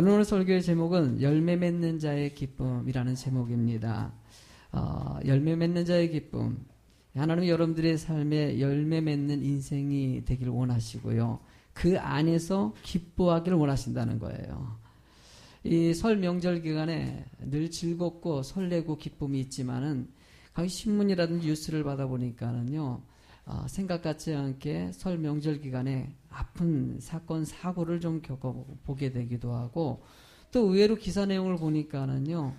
오늘 설교의 제목은 열매 맺는 자의 기쁨이라는 제목입니다. 열매 맺는 자의 기쁨. 하나님은 여러분들의 삶에 열매 맺는 인생이 되길 원하시고요. 그 안에서 기뻐하기를 원하신다는 거예요. 이 설 명절 기간에 늘 즐겁고 설레고 기쁨이 있지만은 각 신문이라든지 뉴스를 받아보니까는요, 생각 같지 않게 설 명절 기간에 아픈 사건, 사고를 좀 겪어보게 되기도 하고, 또 의외로 기사 내용을 보니까는요,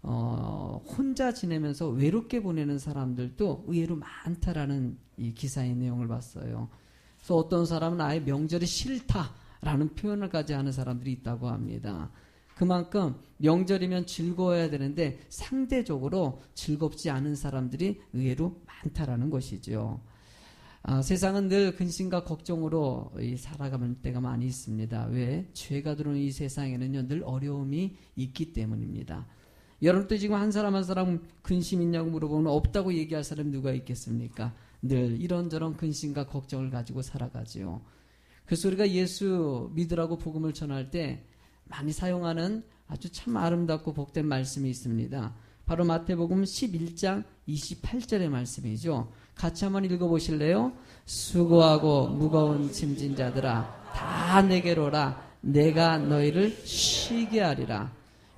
혼자 지내면서 외롭게 보내는 사람들도 의외로 많다라는 이 기사의 내용을 봤어요. 그래서 어떤 사람은 아예 명절이 싫다라는 표현을까지 하는 사람들이 있다고 합니다. 그만큼 명절이면 즐거워야 되는데 상대적으로 즐겁지 않은 사람들이 의외로 많다라는 것이죠. 세상은 늘 근심과 걱정으로 살아가는 때가 많이 있습니다. 왜? 죄가 들어오는 이 세상에는요, 늘 어려움이 있기 때문입니다. 여러분도 지금 한 사람 한 사람 근심 있냐고 물어보면 없다고 얘기할 사람이 누가 있겠습니까? 늘 이런저런 근심과 걱정을 가지고 살아가지요. 그래서 우리가 예수 믿으라고 복음을 전할 때 많이 사용하는 아주 참 아름답고 복된 말씀이 있습니다. 바로 마태복음 11장 28절의 말씀이죠. 같이 한번 읽어보실래요? 수고하고 무거운 짐진 자들아 다 내게로 오라. 내가 너희를 쉬게 하리라.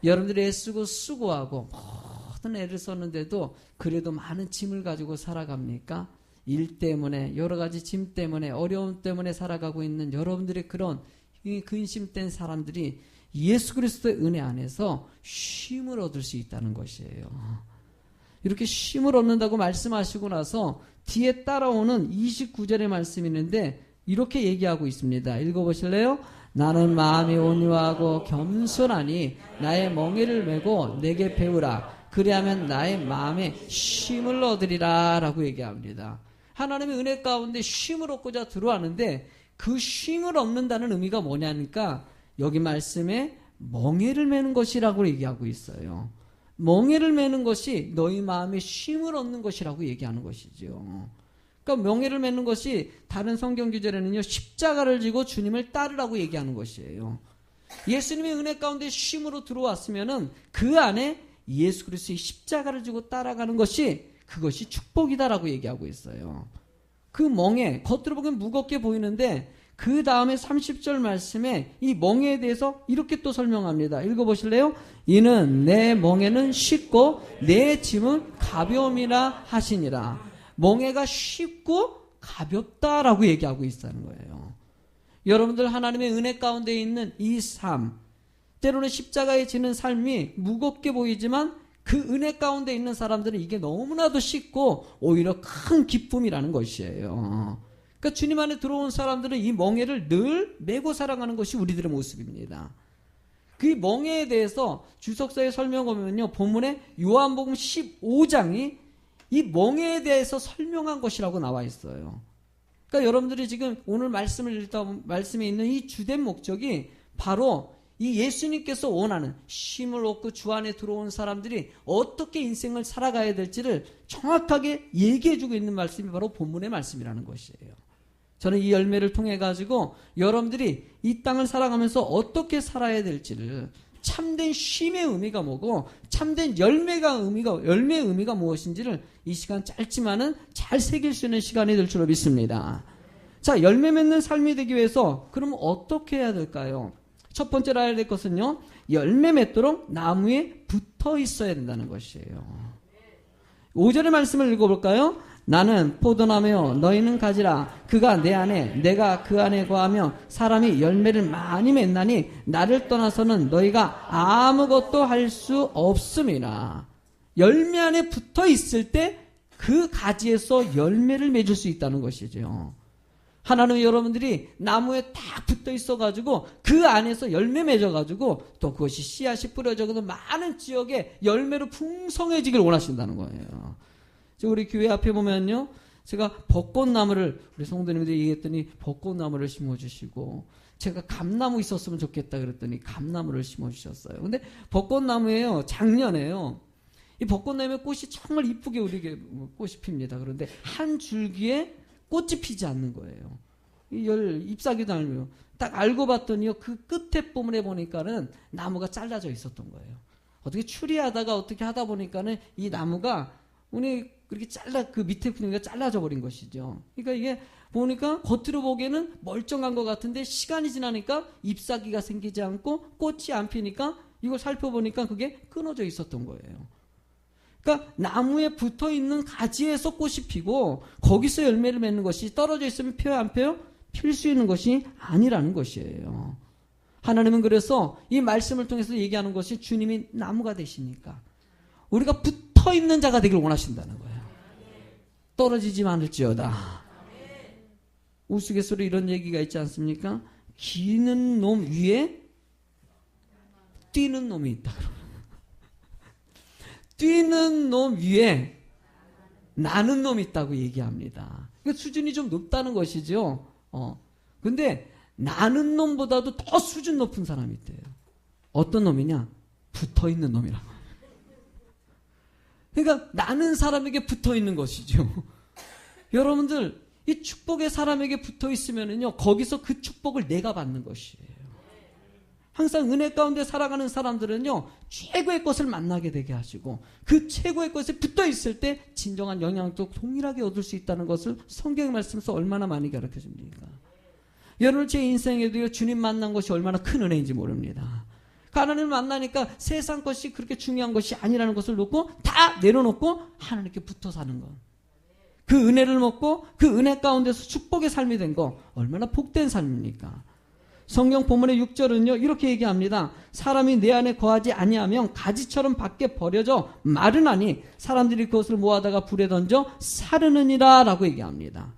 여러분들이 애쓰고 수고하고 모든 애를 썼는데도 그래도 많은 짐을 가지고 살아갑니까? 일 때문에, 여러 가지 짐 때문에, 어려움 때문에 살아가고 있는 여러분들의 그런 근심된 사람들이 예수 그리스도의 은혜 안에서 쉼을 얻을 수 있다는 것이에요. 이렇게 쉼을 얻는다고 말씀하시고 나서 뒤에 따라오는 29절의 말씀이 있는데 이렇게 얘기하고 있습니다. 읽어보실래요? 나는 마음이 온유하고 겸손하니 나의 멍에를 메고 내게 배우라. 그리하면 나의 마음에 쉼을 얻으리라 라고 얘기합니다. 하나님의 은혜 가운데 쉼을 얻고자 들어왔는데 그 쉼을 얻는다는 의미가 뭐냐니까 여기 말씀에 멍에를 메는 것이라고 얘기하고 있어요. 멍에를 메는 것이 너희 마음에 쉼을 얻는 것이라고 얘기하는 것이죠. 그러니까 멍에를 메는 것이 다른 성경 구절에는요, 십자가를 지고 주님을 따르라고 얘기하는 것이에요. 예수님의 은혜 가운데 쉼으로 들어왔으면은 그 안에 예수 그리스도의 십자가를 지고 따라가는 것이 그것이 축복이다라고 얘기하고 있어요. 그 멍에 겉으로 보기엔 무겁게 보이는데 그 다음에 30절 말씀에 이 멍에에 대해서 이렇게 또 설명합니다. 읽어보실래요? 이는 내 멍에는 쉽고 내 짐은 가벼움이라 하시니라. 멍에가 쉽고 가볍다라고 얘기하고 있다는 거예요. 여러분들 하나님의 은혜 가운데 있는 이 삶, 때로는 십자가에 지는 삶이 무겁게 보이지만 그 은혜 가운데 있는 사람들은 이게 너무나도 쉽고 오히려 큰 기쁨이라는 것이에요. 그러니까 주님 안에 들어온 사람들은 이 멍에를 늘 메고 살아가는 것이 우리들의 모습입니다. 그 멍에에 대해서 주석서에 설명하면요, 본문에 요한복음 15장이 이 멍에에 대해서 설명한 것이라고 나와 있어요. 그러니까 여러분들이 지금 오늘 말씀을 읽다 말씀에 있는 이 주된 목적이 바로 이 예수님께서 원하는 쉼을 얻고 주 안에 들어온 사람들이 어떻게 인생을 살아가야 될지를 정확하게 얘기해주고 있는 말씀이 바로 본문의 말씀이라는 것이에요. 저는 이 열매를 통해 가지고 여러분들이 이 땅을 살아가면서 어떻게 살아야 될지를, 참된 쉼의 의미가 뭐고 참된 열매의 의미가 무엇인지를 이 시간 짧지만은 잘 새길 수 있는 시간이 될 줄로 믿습니다. 자, 열매 맺는 삶이 되기 위해서 그럼 어떻게 해야 될까요? 첫 번째로 알아야 될 것은요, 열매 맺도록 나무에 붙어 있어야 된다는 것이에요. 5절의 말씀을 읽어볼까요? 나는 포도나무요 너희는 가지라. 그가 내 안에 내가 그 안에 거하며 사람이 열매를 많이 맺나니 나를 떠나서는 너희가 아무것도 할 수 없음이라. 열매 안에 붙어 있을 때 그 가지에서 열매를 맺을 수 있다는 것이죠. 하나는 여러분들이 나무에 딱 붙어 있어가지고 그 안에서 열매 맺어가지고 또 그것이 씨앗이 뿌려져서 많은 지역에 열매로 풍성해지길 원하신다는 거예요. 우리 교회 앞에 보면요, 제가 벚꽃나무를 우리 성도님들이 얘기했더니 벚꽃나무를 심어주시고, 제가 감나무 있었으면 좋겠다 그랬더니 감나무를 심어주셨어요. 근데 벚꽃나무에요, 작년에요, 이 벚꽃나무에 꽃이 정말 이쁘게 우리 꽃이 핍니다. 그런데 한 줄기에 꽃이 피지 않는 거예요. 잎사귀도 알고요. 딱 알고 봤더니요, 그 끝에 부분에 보니까는 나무가 잘라져 있었던 거예요. 어떻게 추리하다가 어떻게 하다 보니까는 이 나무가 오늘 그렇게 그 밑에 분위기가 잘라져 버린 것이죠. 그러니까 이게 보니까 겉으로 보기에는 멀쩡한 것 같은데 시간이 지나니까 잎사귀가 생기지 않고 꽃이 안 피니까 이걸 살펴보니까 그게 끊어져 있었던 거예요. 그러니까 나무에 붙어 있는 가지에서 꽃이 피고 거기서 열매를 맺는 것이 떨어져 있으면 펴요, 안 펴요? 필 수 있는 것이 아니라는 것이에요. 하나님은 그래서 이 말씀을 통해서 얘기하는 것이 주님이 나무가 되시니까 우리가 붙어 있는 자가 되길 원하신다는 거예요. 떨어지지 않을지어다. 우스갯소리 이런 얘기가 있지 않습니까? 기는 놈 위에 뛰는 놈이 있다. 뛰는 놈 위에 나는 놈이 있다고 얘기합니다. 그러니까 수준이 좀 높다는 것이죠. 근데 나는 놈보다도 더 수준 높은 사람이 있대요. 어떤 놈이냐? 붙어 있는 놈이라고. 그러니까 나는 사람에게 붙어 있는 것이죠. 여러분들, 이 축복의 사람에게 붙어 있으면은요, 거기서 그 축복을 내가 받는 것이에요. 항상 은혜 가운데 살아가는 사람들은요, 최고의 것을 만나게 되게 하시고, 그 최고의 것에 붙어 있을 때 진정한 영향도 동일하게 얻을 수 있다는 것을 성경의 말씀에서 얼마나 많이 가르쳐 줍니까? 여러분, 제 인생에도요, 주님 만난 것이 얼마나 큰 은혜인지 모릅니다. 하나님을 만나니까 세상 것이 그렇게 중요한 것이 아니라는 것을 놓고 다 내려놓고 하나님께 붙어 사는 것. 그 은혜를 먹고 그 은혜 가운데서 축복의 삶이 된 거 얼마나 복된 삶입니까? 성경 본문의 6절은요 이렇게 얘기합니다. 사람이 내 안에 거하지 아니하면 가지처럼 밖에 버려져 마르나니 사람들이 그것을 모아다가 불에 던져 사르느니라 라고 얘기합니다.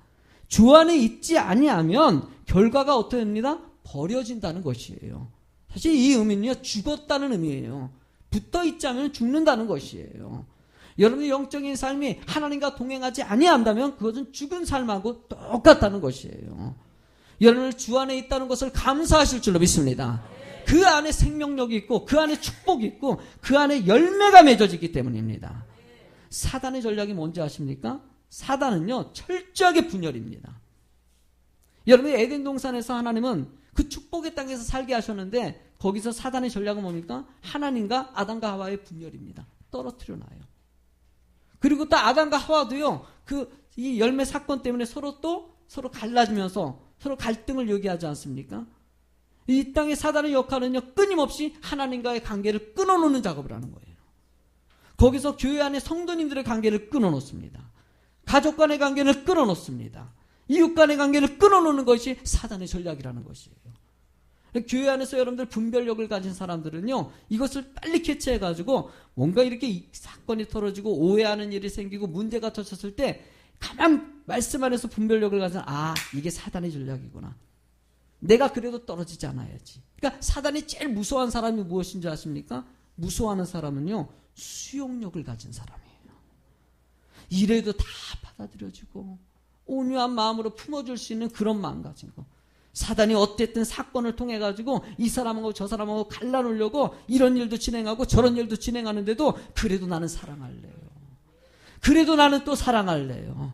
주 안에 있지 아니하면 결과가 어떻게 됩니다? 버려진다는 것이에요. 사실 이 의미는요 죽었다는 의미예요. 붙어 있지 않으면 죽는다는 것이에요. 여러분의 영적인 삶이 하나님과 동행하지 아니한다면 그것은 죽은 삶하고 똑같다는 것이에요. 여러분은 주 안에 있다는 것을 감사하실 줄로 믿습니다. 그 안에 생명력이 있고 그 안에 축복이 있고 그 안에 열매가 맺어지기 때문입니다. 사단의 전략이 뭔지 아십니까? 사단은요 철저하게 분열입니다. 여러분이 에덴 동산에서 하나님은 그 축복의 땅에서 살게 하셨는데 거기서 사단의 전략은 뭡니까? 하나님과 아담과 하와의 분열입니다. 떨어뜨려 놔요. 그리고 또 아담과 하와도요 이 열매 사건 때문에 서로 갈라지면서 서로 갈등을 요구하지 않습니까? 이 땅의 사단의 역할은요 끊임없이 하나님과의 관계를 끊어놓는 작업을 하는 거예요. 거기서 교회 안에 성도님들의 관계를 끊어놓습니다. 가족 간의 관계를 끊어놓습니다. 이웃 간의 관계를 끊어놓는 것이 사단의 전략이라는 것이에요. 교회 안에서 여러분들 분별력을 가진 사람들은요 이것을 빨리 캐치해가지고 뭔가 이렇게 사건이 터져지고 오해하는 일이 생기고 문제가 터졌을 때 가만 말씀 안에서 분별력을 가진 이게 사단의 전략이구나. 내가 그래도 떨어지지 않아야지. 그러니까 사단이 제일 무서워하는 사람이 무엇인지 아십니까? 무서워하는 사람은요 수용력을 가진 사람이에요. 이래도 다 받아들여지고 온유한 마음으로 품어줄 수 있는 그런 마음 가진 거. 사단이 어쨌든 사건을 통해 가지고 이 사람하고 저 사람하고 갈라놓으려고 이런 일도 진행하고 저런 일도 진행하는데도 그래도 나는 사랑할래요. 그래도 나는 또 사랑할래요.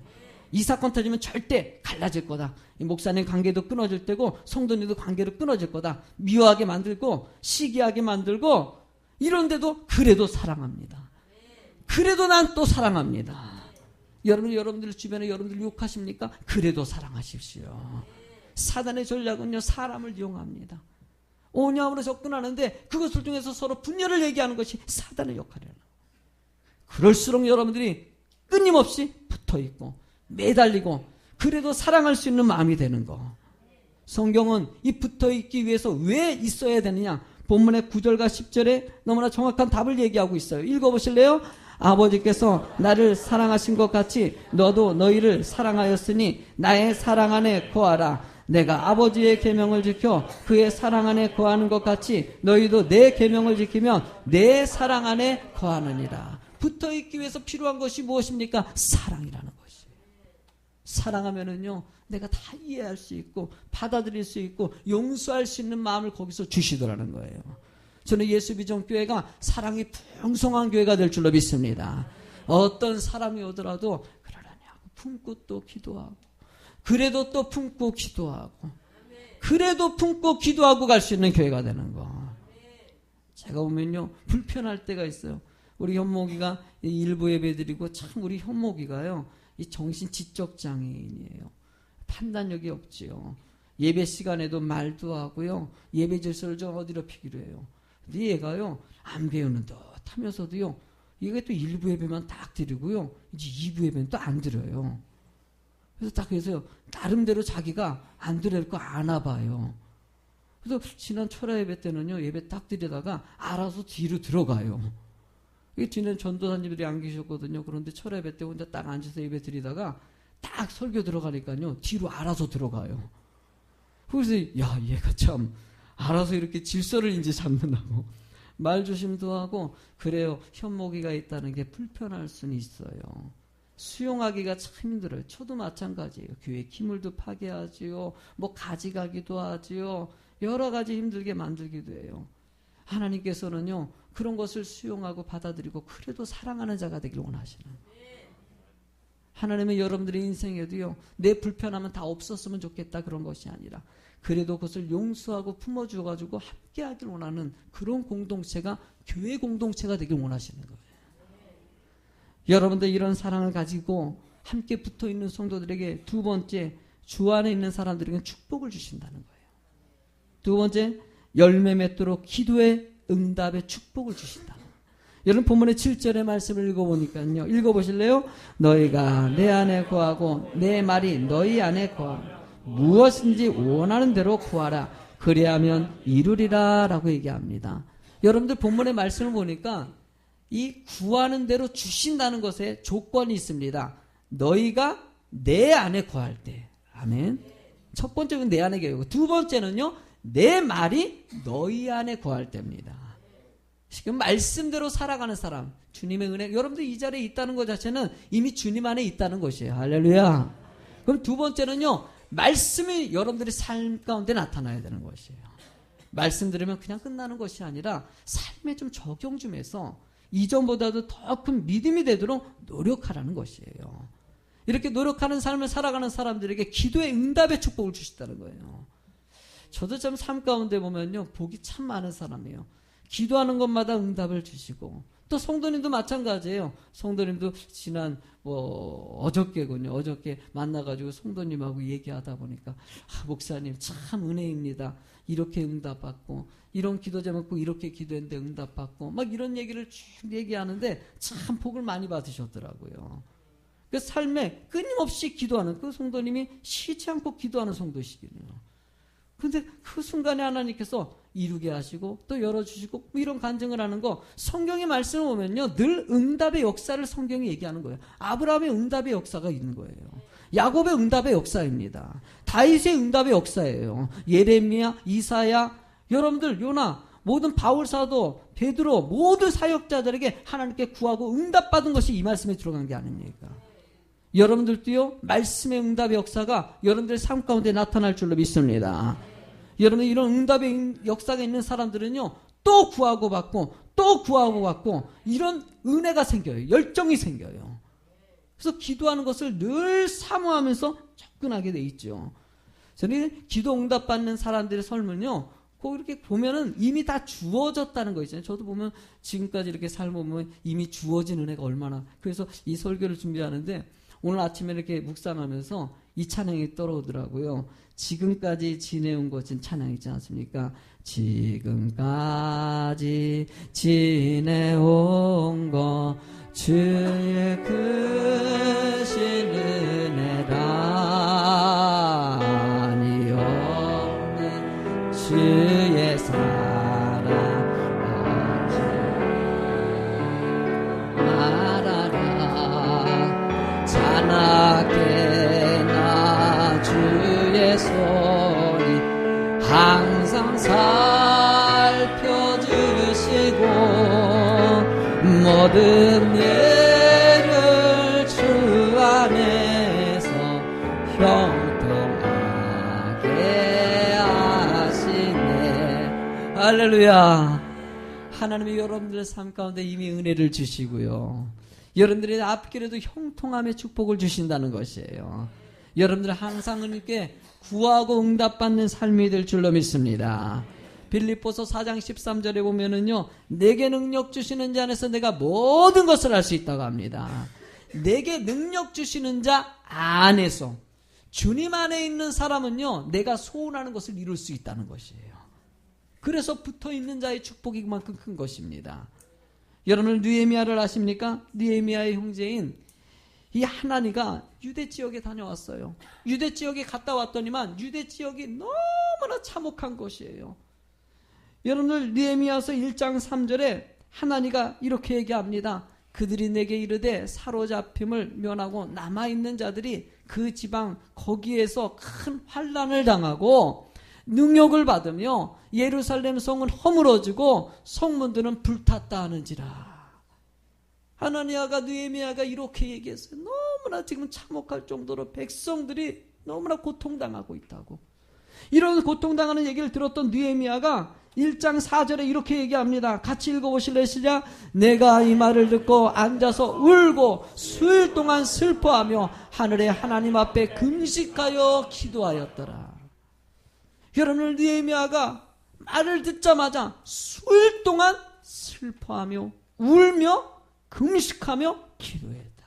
이 사건 터지면 절대 갈라질 거다. 목사님 관계도 끊어질 때고 성도님도 관계도 끊어질 거다. 미워하게 만들고 시기하게 만들고 이런데도 그래도 사랑합니다. 그래도 난 또 사랑합니다. 여러분들 주변에 여러분들 욕하십니까? 그래도 사랑하십시오. 사단의 전략은요 사람을 이용합니다. 온유함으로 접근하는데 그것을 통해서 서로 분열을 얘기하는 것이 사단의 역할이에요. 그럴수록 여러분들이 끊임없이 붙어있고 매달리고 그래도 사랑할 수 있는 마음이 되는 거. 성경은 이 붙어있기 위해서 왜 있어야 되느냐 본문의 9절과 10절에 너무나 정확한 답을 얘기하고 있어요. 읽어보실래요? 아버지께서 나를 사랑하신 것 같이 너도 너희를 사랑하였으니 나의 사랑 안에 거하라. 내가 아버지의 계명을 지켜 그의 사랑 안에 거하는 것 같이 너희도 내 계명을 지키면 내 사랑 안에 거하느니라. 붙어있기 위해서 필요한 것이 무엇입니까? 사랑이라는 것이. 사랑하면은요 내가 다 이해할 수 있고 받아들일 수 있고 용서할 수 있는 마음을 거기서 주시더라는 거예요. 저는 예수비전교회가 사랑이 풍성한 교회가 될 줄로 믿습니다. 어떤 사람이 오더라도 그러려냐고 품고 또 기도하고 그래도 또 품고 기도하고, 그래도 품고 기도하고 갈 수 있는 교회가 되는 거. 제가 보면요, 불편할 때가 있어요. 우리 현목이가 일부 예배 드리고, 참 우리 현목이가요, 이 정신 지적 장애인이에요. 판단력이 없지요. 예배 시간에도 말도 하고요, 예배 질서를 좀 어지럽히기로 해요. 근데 얘가요, 안 배우는 듯 하면서도요, 이게 또 일부 예배만 딱 드리고요, 이제 2부 예배는 또 안 드려요. 그래서 딱 그래서요, 나름대로 자기가 안 드릴 거 아나 봐요. 그래서 지난 철야 예배 때는요, 예배 딱 드리다가 알아서 뒤로 들어가요. 이 뒤는 전도사님들이 안 계셨거든요. 그런데 철야 예배 때 혼자 딱 앉아서 예배 드리다가 딱 설교 들어가니까요, 뒤로 알아서 들어가요. 그래서 야, 얘가 참 알아서 이렇게 질서를 이제 잡는다고. 말조심도 하고. 그래요, 현목이가 있다는 게 불편할 수는 있어요. 수용하기가 참 힘들어요. 저도 마찬가지예요. 교회 기물도 파괴하지요, 뭐 가져가기도 하지요, 여러 가지 힘들게 만들기도 해요. 하나님께서는요, 그런 것을 수용하고 받아들이고 그래도 사랑하는 자가 되길 원하시는 거예요. 하나님은 여러분들의 인생에도요, 내 불편함은 다 없었으면 좋겠다 그런 것이 아니라, 그래도 그것을 용서하고 품어주어가지고 함께 하길 원하는 그런 공동체가 교회 공동체가 되길 원하시는 거예요. 여러분들 이런 사랑을 가지고 함께 붙어있는 성도들에게, 두 번째, 주 안에 있는 사람들에게 축복을 주신다는 거예요. 두 번째, 열매 맺도록 기도의 응답의 축복을 주신다. 여러분 본문의 7절의 말씀을 읽어보니까요, 읽어보실래요? 너희가 내 안에 거하고 내 말이 너희 안에 거하고 무엇인지 원하는 대로 구하라. 그리하면 이루리라 라고 얘기합니다. 여러분들 본문의 말씀을 보니까 이 구하는 대로 주신다는 것에 조건이 있습니다. 너희가 내 안에 거할 때. 아멘. 첫 번째는 내 안에 거하고, 두 번째는요, 내 말이 너희 안에 거할 때입니다. 지금 말씀대로 살아가는 사람, 주님의 은혜, 여러분들 이 자리에 있다는 것 자체는 이미 주님 안에 있다는 것이에요. 할렐루야. 그럼 두 번째는요, 말씀이 여러분들의 삶 가운데 나타나야 되는 것이에요. 말씀 들으면 그냥 끝나는 것이 아니라 삶에 좀 적용 좀 해서 이전보다도 더 큰 믿음이 되도록 노력하라는 것이에요. 이렇게 노력하는 삶을 살아가는 사람들에게 기도의 응답의 축복을 주신다는 거예요. 저도 참 삶 가운데 보면요, 복이 참 많은 사람이에요. 기도하는 것마다 응답을 주시고, 또 성도님도 마찬가지예요. 성도님도 지난 어저께군요. 어저께 만나가지고 성도님하고 얘기하다 보니까, 목사님 참 은혜입니다. 이렇게 응답받고, 이런 기도 제목고 이렇게 기도했는데 응답받고, 막 이런 얘기를 쭉 얘기하는데 참 복을 많이 받으셨더라고요. 그 삶에 끊임없이 기도하는 그 성도님이 쉬지 않고 기도하는 성도시거든요. 근데 그 순간에 하나님께서 이루게 하시고 또 열어주시고 이런 간증을 하는 거, 성경의 말씀을 보면요, 늘 응답의 역사를 성경이 얘기하는 거예요. 아브라함의 응답의 역사가 있는 거예요. 야곱의 응답의 역사입니다. 다윗의 응답의 역사예요. 예레미야, 이사야, 여러분들 요나, 모든 바울사도, 베드로, 모든 사역자들에게 하나님께 구하고 응답받은 것이 이 말씀에 들어간 게 아닙니까? 여러분들도요, 말씀의 응답의 역사가 여러분들의 삶 가운데 나타날 줄로 믿습니다. 여러분, 이런 응답의 역사가 있는 사람들은요, 또 구하고 받고 또 구하고 받고 이런 은혜가 생겨요. 열정이 생겨요. 그래서 기도하는 것을 늘 사모하면서 접근하게 돼 있죠. 저는 기도 응답 받는 사람들의 삶은요, 꼭 이렇게 보면은 이미 다 주어졌다는 거 있잖아요. 저도 보면 지금까지 이렇게 살아보면 이미 주어진 은혜가 얼마나. 그래서 이 설교를 준비하는데 오늘 아침에 이렇게 묵상하면서 이 찬양이 떠오르더라고요. 지금까지 지내온 것은 찬양 있지 않습니까? 지금까지 지내온 것 주의 크신 은혜라니 없는 주의 사랑 말하라. 자나게 나 주의 손이 항상 살펴주시고 모든 예를 주 안에서 형통하게 하시네. 할렐루야. 하나님이 여러분들의 삶 가운데 이미 은혜를 주시고요, 여러분들의 앞길에도 형통함의 축복을 주신다는 것이에요. 여러분들 항상 하나님께 구하고 응답받는 삶이 될 줄로 믿습니다. 빌립보서 4장 13절에 보면은요, 내게 능력 주시는 자 안에서 내가 모든 것을 할 수 있다고 합니다. 내게 능력 주시는 자 안에서, 주님 안에 있는 사람은요, 내가 소원하는 것을 이룰 수 있다는 것이에요. 그래서 붙어있는 자의 축복이 그만큼 큰 것입니다. 여러분 느헤미야를 아십니까? 느헤미야의 형제인 이 하나니가 유대 지역에 다녀왔어요. 유대 지역에 갔다 왔더니만 유대 지역이 너무나 참혹한 것이에요. 여러분들 느헤미야서 1장 3절에 하나니가 이렇게 얘기합니다. 그들이 내게 이르되 사로잡힘을 면하고 남아있는 자들이 그 지방 거기에서 큰 환난을 당하고 능욕을 받으며 예루살렘 성은 허물어지고 성문들은 불탔다 하는지라. 하나니아가 느헤미야가 이렇게 얘기했어요. 너무나 지금 참혹할 정도로 백성들이 너무나 고통당하고 있다고. 이런 고통당하는 얘기를 들었던 느헤미야가 1장 4절에 이렇게 얘기합니다. 같이 읽어보실래요? 시작. 내가 이 말을 듣고 앉아서 울고 수일 동안 슬퍼하며 하늘의 하나님 앞에 금식하여 기도하였더라. 여러분 느헤미야가 말을 듣자마자 수일 동안 슬퍼하며 울며 금식하며 기도했다.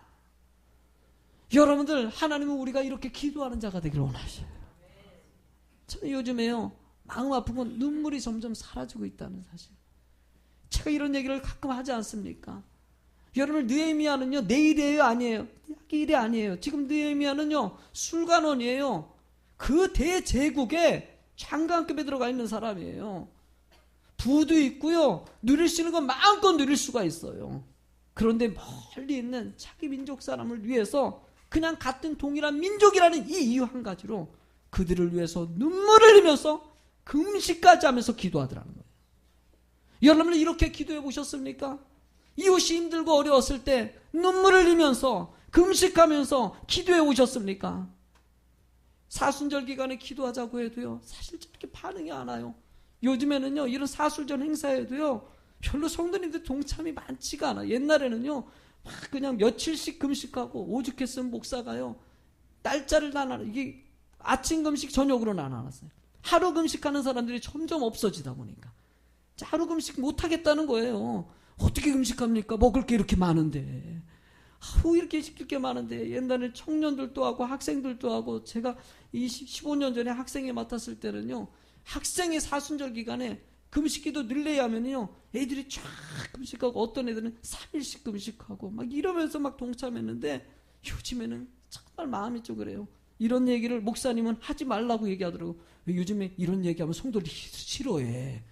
여러분들 하나님은 우리가 이렇게 기도하는 자가 되기를 원하셔요. 저는 요즘에요 마음 아픈 건 눈물이 점점 사라지고 있다는 사실. 제가 이런 얘기를 가끔 하지 않습니까? 여러분 느헤미야는요 내일이에요 아니에요? 일이 아니에요. 지금 느헤미야는요 술관원이에요. 그 대제국에 장관급에 들어가 있는 사람이에요. 부도 있고요 누릴 수 있는 건 마음껏 누릴 수가 있어요. 그런데 멀리 있는 자기 민족 사람을 위해서 그냥 같은 동일한 민족이라는 이 이유 한 가지로 그들을 위해서 눈물을 흘리면서 금식까지 하면서 기도하더라는 거예요. 여러분은 이렇게 기도해 보셨습니까? 이웃이 힘들고 어려웠을 때 눈물을 흘리면서 금식하면서 기도해 오셨습니까? 사순절 기간에 기도하자고 해도요 사실 저렇게 반응이 안 와요. 요즘에는요 이런 사순절 행사에도요 별로 성도님들 동참이 많지가 않아요. 옛날에는요 막 그냥 며칠씩 금식하고 오죽했으면 목사가요 날짜를 나눠, 이게 아침 금식 저녁으로 나눠놨어요. 하루 금식하는 사람들이 점점 없어지다 보니까 하루 금식 못하겠다는 거예요. 어떻게 금식합니까? 먹을 게 이렇게 많은데, 하루 이렇게 시킬 게 많은데. 옛날에 청년들도 하고 학생들도 하고, 제가 15년 전에 학생회 맡았을 때는요 학생의 사순절 기간에 금식기도 늘려야 하면요 애들이 쫙 금식하고 어떤 애들은 3일씩 금식하고 막 이러면서 막 동참했는데, 요즘에는 정말 마음이 쪼그래요. 이런 얘기를 목사님은 하지 말라고 얘기하더라고. 왜 요즘에 이런 얘기하면 성도들이 싫어해.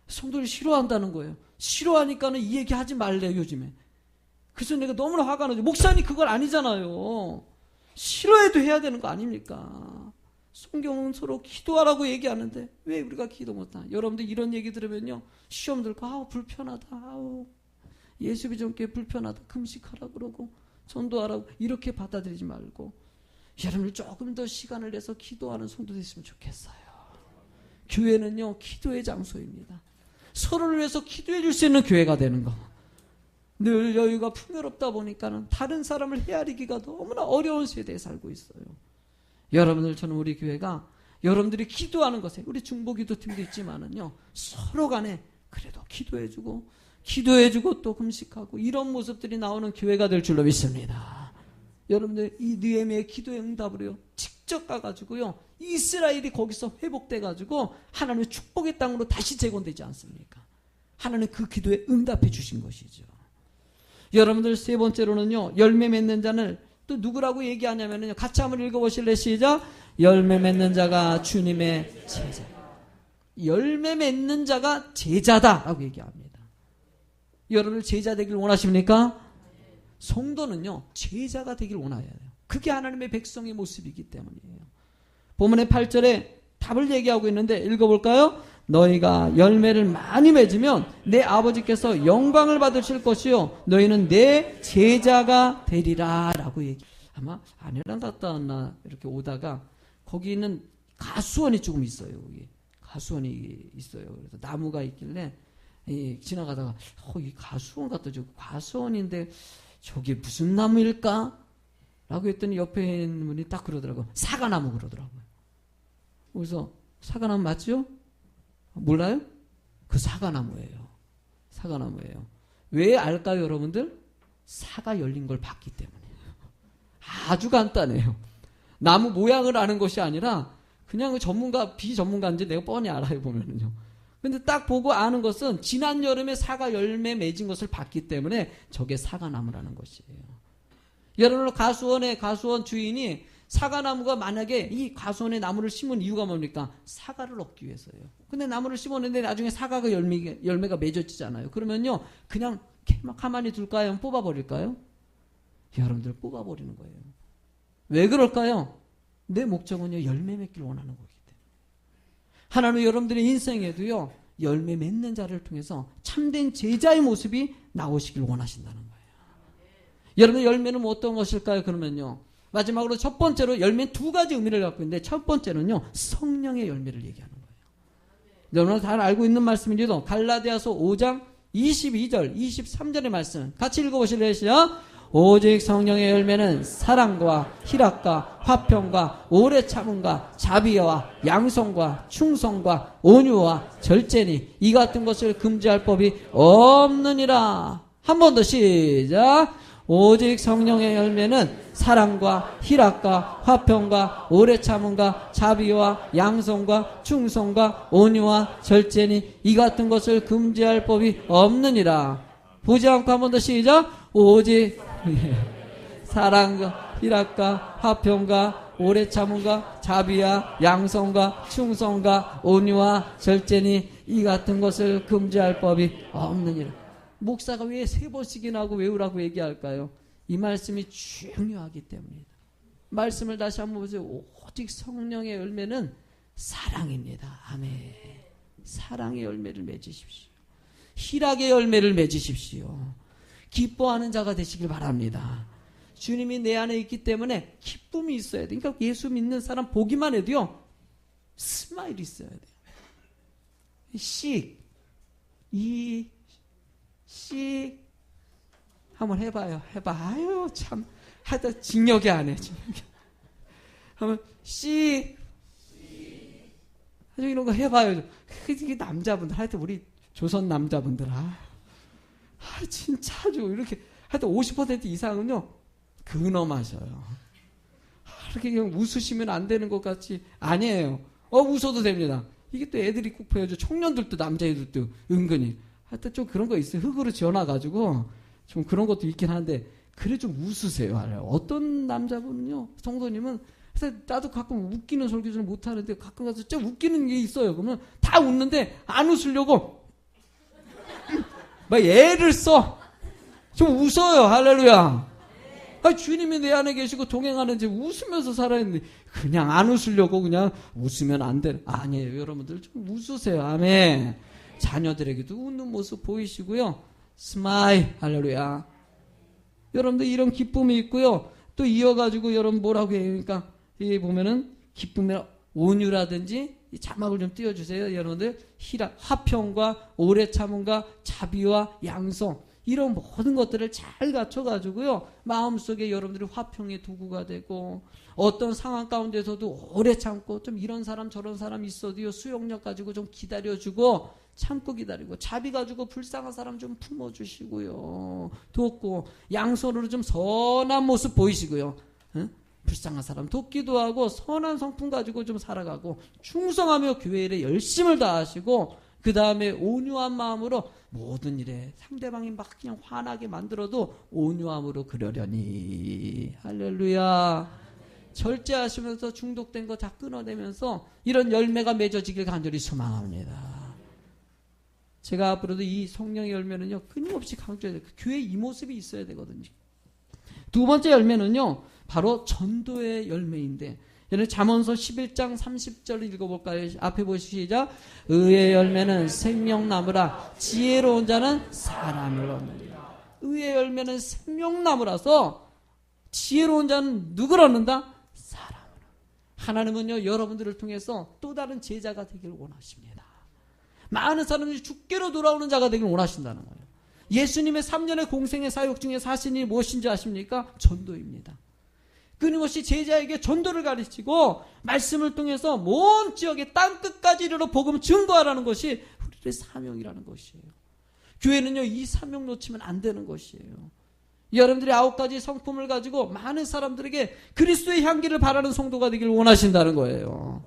성도들이 싫어한다는 거예요. 싫어하니까는 이 얘기 하지 말래요 요즘에. 그래서 내가 너무나 화가 나죠. 목사님 그건 아니잖아요. 싫어해도 해야 되는 거 아닙니까? 성경은 서로 기도하라고 얘기하는데 왜 우리가 기도 못하나? 여러분들 이런 얘기 들으면요 시험 들고 아우 불편하다, 아우 예수비전교회 불편하다, 금식하라 그러고 전도하라고 이렇게 받아들이지 말고, 여러분들 조금 더 시간을 내서 기도하는 성도 됐으면 좋겠어요. 교회는요 기도의 장소입니다. 서로를 위해서 기도해 줄 수 있는 교회가 되는 거. 늘 여유가 풍요롭다 보니까는 다른 사람을 헤아리기가 너무나 어려운 세대에 살고 있어요. 여러분들, 저는 우리 교회가 여러분들이 기도하는 것에, 우리 중보기도팀도 있지만은요 서로 간에 그래도 기도해주고 또 금식하고 이런 모습들이 나오는 교회가 될 줄로 믿습니다. 여러분들 이 느헤미야의 기도의 응답으로요 직접 가가지고요 이스라엘이 거기서 회복돼가지고 하나님의 축복의 땅으로 다시 재건되지 않습니까? 하나님 그 기도에 응답해 주신 것이죠. 여러분들 세 번째로는요 열매 맺는 자는 또 누구라고 얘기하냐면요, 같이 한번 읽어보실래요? 시작. 열매 맺는 자가 주님의 제자. 열매 맺는 자가 제자다라고 얘기합니다. 여러분들 제자 되길 원하십니까? 성도는요 제자가 되길 원해야 돼요. 그게 하나님의 백성의 모습이기 때문이에요. 본문의 8절에 답을 얘기하고 있는데 읽어볼까요? 너희가 열매를 많이 맺으면 내 아버지께서 영광을 받으실 것이요 너희는 내 제자가 되리라 라고 얘기. 아마 아내랑 갔다 왔나 이렇게 오다가 거기 있는 가수원이 조금 있어요. 거기 가수원이 있어요. 그래서 나무가 있길래 라고 했더니 옆에 있는 분이 딱 그러더라고요. 사과나무 그러더라고요. 그래서 사과나무 맞죠? 몰라요? 그 사과나무예요. 사과나무예요. 왜 알까요, 여러분들? 사가 열린 걸 봤기 때문에. 아주 간단해요. 나무 모양을 아는 것이 아니라 그냥 전문가, 비전문가인지 내가 뻔히 알아요, 보면은요. 근데 딱 보고 아는 것은 지난 여름에 사과 열매 맺은 것을 봤기 때문에 저게 사과나무라는 것이에요. 여러분, 가수원 주인이 사과나무가 만약에 이 가수원에 나무를 심은 이유가 뭡니까? 사과를 얻기 위해서예요. 근데 나무를 심었는데 나중에 사과가 열매가 맺어지잖아요. 그러면요, 그냥 가만히 둘까요? 뽑아버릴까요? 여러분들 뽑아버리는 거예요. 왜 그럴까요? 내 목적은요, 열매 맺기를 원하는 거기 때문에. 하나님은 여러분들의 인생에도요, 열매 맺는 자를 통해서 참된 제자의 모습이 나오시길 원하신다는 거예요. 여러분의 열매는 뭐 어떤 것일까요? 그러면요, 마지막으로 첫 번째로 열매는 두 가지 의미를 갖고 있는데, 첫 번째는요, 성령의 열매를 얘기하는 거예요. 여러분 잘 알고 있는 말씀인데도 갈라디아서 5장 22절, 23절의 말씀 같이 읽어보실래요? 시작. 오직 성령의 열매는 사랑과 희락과 화평과 오래 참음과 자비와 양성과 충성과 온유와 절제니 이 같은 것을 금지할 법이 없느니라. 한 번 더 시작. 오직 성령의 열매는 사랑과 희락과 화평과 오래 참음과 자비와 양성과 충성과 온유와 절제니 이 같은 것을 금지할 법이 없느니라. 보지 않고 한 번 더 시작. 오직 사랑과 희락과 화평과 오래 참음과 자비와 양성과 충성과 온유와 절제니 이 같은 것을 금지할 법이 없느니라. 목사가 왜 세 번씩이나 하고 외우라고 얘기할까요? 이 말씀이 중요하기 때문이다. 말씀을 다시 한번 보세요. 오직 성령의 열매는 사랑입니다. 아멘. 사랑의 열매를 맺으십시오. 희락의 열매를 맺으십시오. 기뻐하는 자가 되시길 바랍니다. 주님이 내 안에 있기 때문에 기쁨이 있어야 돼요. 그러니까 예수 믿는 사람 보기만 해도요, 스마일이 있어야 돼요. 한번 해봐요. 아유, 참. 하여튼, 징역이 안 해, 징역이. 한번, 아주 이런 거 해봐요. 이게 남자분들, 하여튼 우리 조선 남자분들, 진짜 아주 이렇게, 하여튼 50% 이상은요, 근엄하셔요. 이렇게 그냥 웃으시면 안 되는 것 같이, 아니에요. 웃어도 됩니다. 이게 또 애들이 꼭 보여줘. 청년들도 남자애들도 은근히. 하여튼 좀 그런 거 있어요. 흙으로 지어놔가지고 좀 그런 것도 있긴 한데, 그래 좀 웃으세요. 어떤 남자분은요, 성도님은, 나도 가끔 웃기는 설교 좀 못하는데 가끔 가서 좀 웃기는 게 있어요. 그러면 다 웃는데 안 웃으려고 막 애를 써. 좀 웃어요. 할렐루야. 주님이 내 안에 계시고 동행하는지 웃으면서 살아있는데 그냥 안 웃으려고 그냥 웃으면 안 돼. 아니에요. 여러분들 좀 웃으세요. 아멘. 자녀들에게도 웃는 모습 보이시고요. 스마일. 할렐루야. 여러분들 이런 기쁨이 있고요. 또 이어가지고 여러분 뭐라고 해요? 그러니까 여기 보면은 기쁨이나 온유라든지 이 자막을 좀 띄워주세요. 여러분들 희락, 화평과 오래 참음과 자비와 양성, 이런 모든 것들을 잘 갖춰가지고요, 마음속에 여러분들이 화평의 도구가 되고, 어떤 상황 가운데서도 오래 참고, 좀 이런 사람 저런 사람 있어도요, 수용력 가지고 좀 기다려주고, 참고 기다리고, 자비 가지고 불쌍한 사람 좀 품어주시고요, 돕고, 양손으로 좀 선한 모습 보이시고요, 불쌍한 사람 돕기도 하고, 선한 성품 가지고 좀 살아가고, 충성하며 교회 일에 열심을 다하시고, 그 다음에 온유한 마음으로 모든 일에 상대방이 막 그냥 화나게 만들어도 온유함으로 그러려니. 할렐루야. 절제하시면서 중독된 거 다 끊어내면서 이런 열매가 맺어지길 간절히 소망합니다. 제가 앞으로도 이 성령의 열매는요, 끊임없이 강조해야 돼요. 교회에 이 모습이 있어야 되거든요. 두 번째 열매는요, 바로 전도의 열매인데, 여러분 잠언서 11장 30절 읽어볼까요? 앞에 보시죠. 의의 열매는 생명나무라 지혜로운 자는 사람을 얻느니라. 의의 열매는 생명나무라서 지혜로운 자는 누구를 얻는다? 사람을. 하나님은요, 여러분들을 통해서 또 다른 제자가 되기를 원하십니다. 많은 사람들이 주께로 돌아오는 자가 되기를 원하신다는 거예요. 예수님의 3년의 공생의 사역 중에 사신이 무엇인지 아십니까? 전도입니다. 끊임없이 제자에게 전도를 가르치고 말씀을 통해서 먼 지역의 땅끝까지 이르러 복음을 증거하라는 것이 우리의 사명이라는 것이에요. 교회는요, 이 사명 놓치면 안 되는 것이에요. 여러분들이 9가지 성품을 가지고 많은 사람들에게 그리스도의 향기를 바라는 성도가 되길 원하신다는 거예요.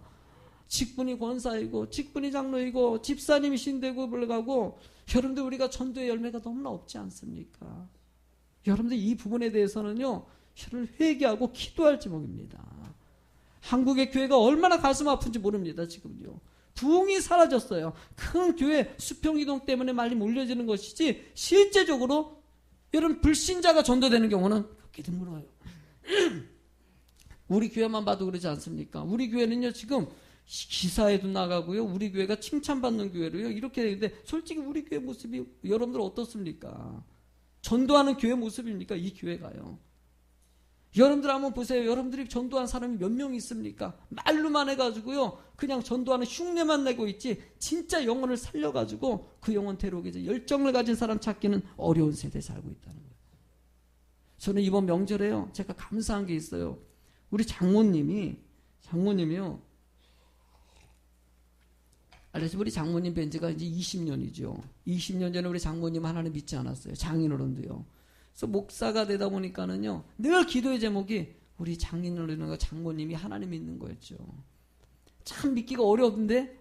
직분이 권사이고 직분이 장로이고 집사님이 신대고 불가고, 여러분들 우리가 전도의 열매가 너무나 없지 않습니까? 여러분들 이 부분에 대해서는요, 여러분 회개하고 기도할 제목입니다. 한국의 교회가 얼마나 가슴 아픈지 모릅니다. 지금요 부흥이 사라졌어요. 큰 교회 수평이동 때문에 많이 몰려지는 것이지 실제적으로 여러분 불신자가 전도되는 경우는 그렇게 드물어요. 우리 교회만 봐도 그러지 않습니까? 우리 교회는요 지금 기사에도 나가고요, 우리 교회가 칭찬받는 교회로요 이렇게 되는데, 솔직히 우리 교회 모습이 여러분들 어떻습니까? 전도하는 교회 모습입니까? 이 교회가요. 여러분들 한번 보세요. 여러분들이 전도한 사람이 몇 명 있습니까? 말로만 해가지고요 그냥 전도하는 흉내만 내고 있지, 진짜 영혼을 살려가지고 그 영혼 데려오기 위해서 열정을 가진 사람 찾기는 어려운 세대에 살고 있다는 거예요. 저는 이번 명절에요 제가 감사한 게 있어요. 우리 장모님이요, 알다시피 우리 장모님 뵌 지가 이제 20년이죠. 20년 전에 우리 장모님 하나님 믿지 않았어요. 장인어른도요. 그래서 목사가 되다 보니까는요, 늘 기도의 제목이 우리 장인어른과 장모님이 하나님 믿는 거였죠. 참 믿기가 어려운데,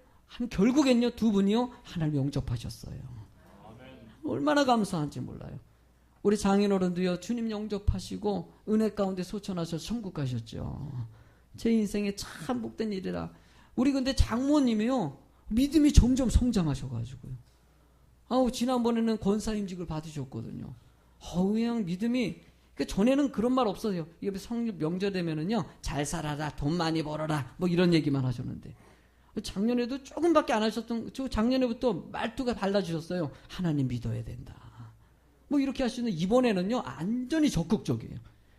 결국엔요, 두 분이요, 하나님 영접하셨어요. 얼마나 감사한지 몰라요. 우리 장인어른도요, 주님 영접하시고, 은혜 가운데 소천하셔서 천국 가셨죠. 제 인생에 참 복된 일이라. 우리 근데 장모님이요, 믿음이 점점 성장하셔가지고요. 지난번에는 권사임직을 받으셨거든요. 그냥 믿음이, 전에는 그런 말 없어요. 이게 성령 명절되면은요, 잘 살아라, 돈 많이 벌어라, 뭐 이런 얘기만 하셨는데, 작년에도 조금밖에 안 하셨던, 작년에부터 말투가 달라지셨어요. 하나님 믿어야 된다. 뭐 이렇게 하시는데, 이번에는요, 완전히 적극적이에요.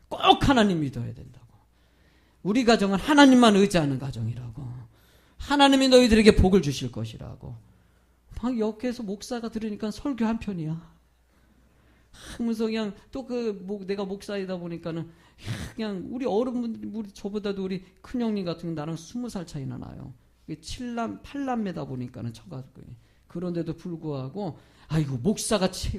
꼭 하나님 믿어야 된다고. 우리 가정은 하나님만 의지하는 가정이라고. 하나님이 너희들에게 복을 주실 것이라고. 막 옆에서 목사가 들으니까 설교 한 편이야. 하면서 그냥 또 내가 목사이다 보니까는 그냥 우리 어른분들, 저보다도 우리 큰형님 같은 경우 나랑 20살 차이나 나요. 8남매다 보니까는 쳐가지고. 그런데도 불구하고, 아이고,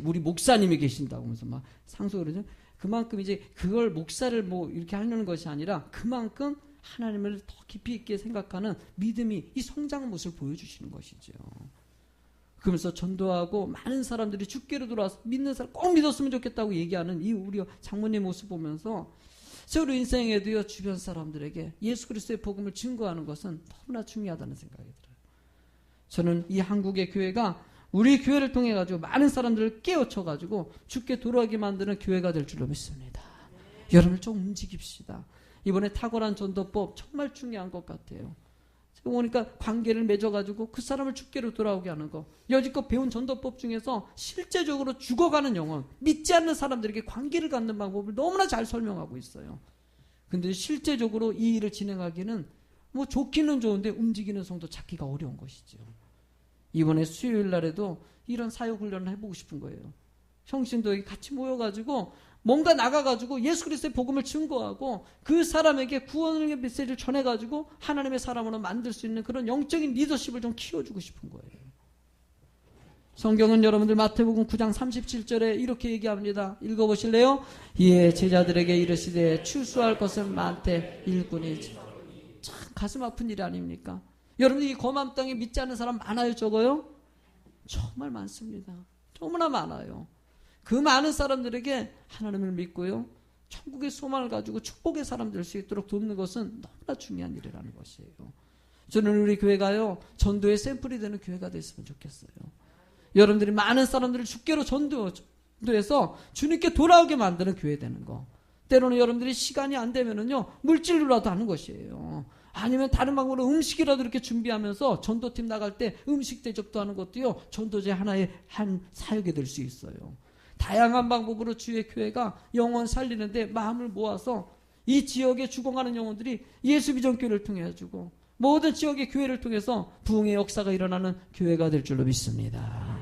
우리 목사님이 계신다고 하면서 막 상소를 하죠. 그만큼 이제 그걸 목사를 뭐 이렇게 하려는 것이 아니라 그만큼 하나님을 더 깊이 있게 생각하는 믿음이 이 성장 모습을 보여주시는 것이죠. 그러면서 전도하고 많은 사람들이 주께로 돌아와서 믿는 사람 꼭 믿었으면 좋겠다고 얘기하는 이 우리 장모님 모습 보면서, 우리 인생에도요 주변 사람들에게 예수 그리스도의 복음을 증거하는 것은 너무나 중요하다는 생각이 들어요. 저는 이 한국의 교회가 우리 교회를 통해 가지고 많은 사람들을 깨우쳐 가지고 주께 돌아오게 만드는 교회가 될 줄로 믿습니다. 여러분을 좀 움직입시다. 이번에 탁월한 전도법 정말 중요한 것 같아요. 그러니까 관계를 맺어가지고 그 사람을 주께로 돌아오게 하는 거. 여지껏 배운 전도법 중에서 실제적으로 죽어가는 영혼, 믿지 않는 사람들에게 관계를 갖는 방법을 너무나 잘 설명하고 있어요. 근데 실제적으로 이 일을 진행하기는 뭐 좋기는 좋은데 움직이는 성도 찾기가 어려운 것이죠. 이번에 수요일 날에도 이런 사역 훈련을 해보고 싶은 거예요. 형신도 같이 모여가지고 뭔가 나가가지고 예수 그리스도의 복음을 증거하고 그 사람에게 구원의 메시지를 전해가지고 하나님의 사람으로 만들 수 있는 그런 영적인 리더십을 좀 키워주고 싶은 거예요. 성경은 여러분들 마태복음 9장 37절에 이렇게 얘기합니다. 읽어보실래요? 이에 제자들에게 이르시되 추수할 것은 많되 일꾼이 참 가슴 아픈 일이 아닙니까? 여러분들 이 거만 땅에 믿지 않는 사람 많아요, 적어요? 정말 많습니다. 너무나 많아요. 그 많은 사람들에게 하나님을 믿고요, 천국의 소망을 가지고 축복의 사람 될 수 있도록 돕는 것은 너무나 중요한 일이라는 것이에요. 저는 우리 교회가요, 전도의 샘플이 되는 교회가 됐으면 좋겠어요. 여러분들이 많은 사람들을 주께로 전도해서 주님께 돌아오게 만드는 교회 되는 거. 때로는 여러분들이 시간이 안 되면은요, 물질로라도 하는 것이에요. 아니면 다른 방법으로 음식이라도 이렇게 준비하면서 전도팀 나갈 때 음식 대접도 하는 것도요, 전도제 하나의 한 사역이 될 수 있어요. 다양한 방법으로 주의 교회가 영혼 살리는데 마음을 모아서 이 지역에 죽어가는 영혼들이 예수 비전교회를 통해 가지고 모든 지역의 교회를 통해서 부흥의 역사가 일어나는 교회가 될 줄로 믿습니다.